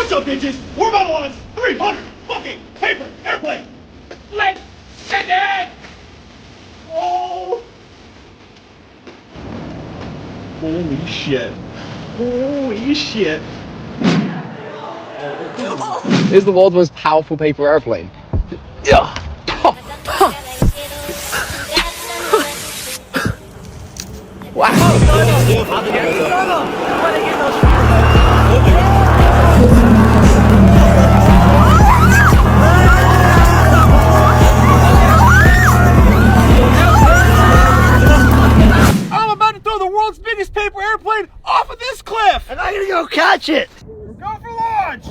What's up, bitches? We're about to launch 300 fucking paper airplane. Let's send it! Oh! Holy shit. Holy shit. This is the world's most powerful paper airplane. Yeah. I'm about to throw the world's biggest paper airplane off of this cliff! And I'm gonna go catch it! Go for launch!